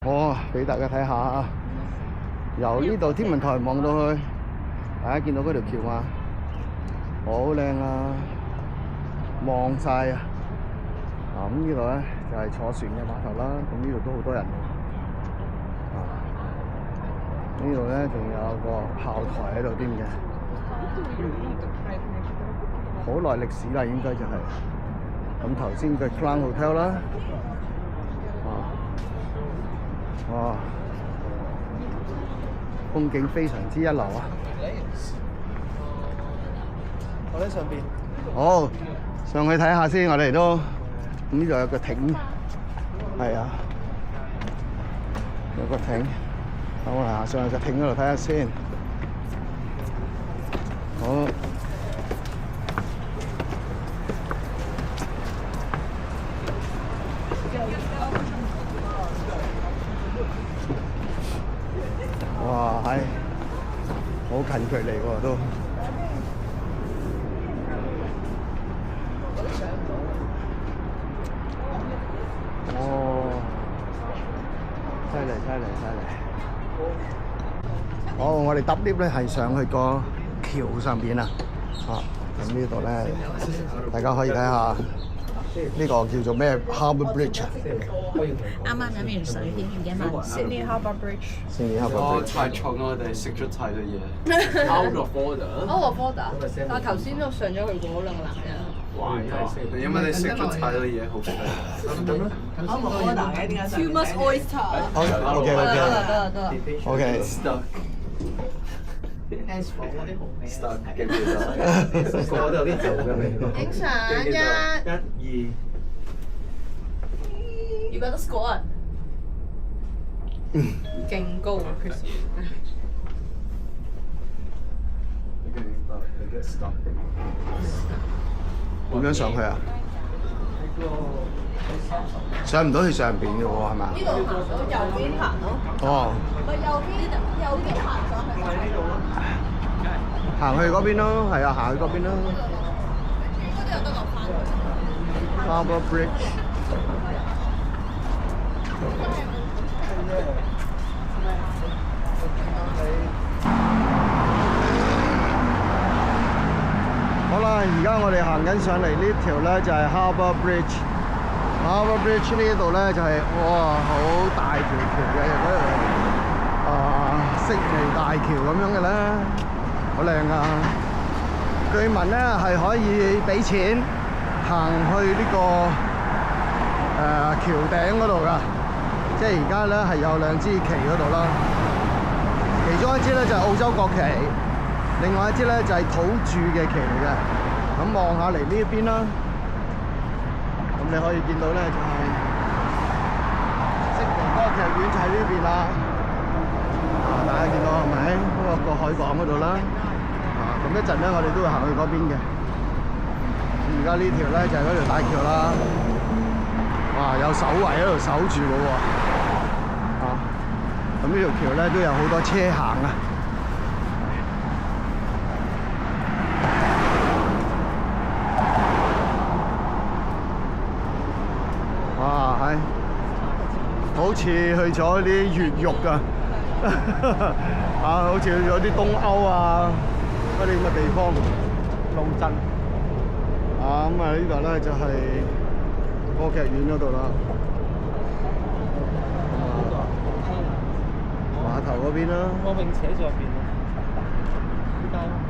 我俾大家睇下，由呢度天文台望到去，大家見到嗰條橋嘛，好靚啊，望晒啊！咁呢度咧就係坐船嘅碼頭啦，咁呢度都好多人喎。呢度咧仲有個炮台喺度添嘅，好耐歷史啦，應該就係。咁頭先嘅 Crown Hotel 啦，哇，風景非常之一流啊！我喺上邊。好，上去睇下先，我哋都咁呢度有個艇，係啊，有個艇，等我行上去個艇嗰度睇下先。好。哇，係好近距離喎都。哦，犀利犀利犀利！好，我哋搭 lift 咧係上去個橋上邊啊！咁呢度咧，大家可以睇下呢個叫做咩 Harbour Bridge 啊！啱啱飲完水添，唔記得問。Sydney Harbour Bridge。Sydney Harbour Bridge。太重啦！我哋食咗太多嘢。Out of order。Out of order。但係頭先都上咗去嗰兩個男人。因為你食咗太多嘢，好食。Out of order 嘅點解？Too much oyster。OK。得啦。OK。Stuck 記唔記得？我都有啲酒嘅味。影相1、2。You got the score？ 勁高啊 Chris。點樣上去啊？上唔到去上邊嘅喎，係咪？呢度行到右邊行咯。哦。咪右邊行上去。行去嗰邊咯，係啊，行去嗰邊咯。應該都有得落翻去。Harbour Bridge。好啦，而家我哋行緊上嚟呢條咧就係 Harbour Bridge。Harbour Bridge 呢度咧就係哇好大條橋嘅，嗰條悉尼大橋咁樣嘅咧，好靚啊！據聞咧係可以俾錢行去呢個橋頂嗰度噶，即係而家咧係有兩支旗嗰度啦，其中一支咧就係澳洲國旗。另外一支咧就係土著嘅旗嚟嘅，咁望下嚟呢一邊啦，咁你可以見到咧就係悉尼歌劇院就喺呢邊啦，大家見到係咪？嗰個海港嗰度啦，咁一陣咧我哋都會行去嗰邊嘅。而家呢條咧就係嗰條大橋啦，哇！有守衛喺度守住嘅喎，咁呢條橋咧都有好多車行啊。哇，係，好似去咗啲越獄㗎，好似去咗啲東歐啊嗰啲咁嘅地方路鎮。咁呢度咧就係歌劇院嗰度啦，碼頭嗰邊啦。我泳扯咗入邊咯，呢間。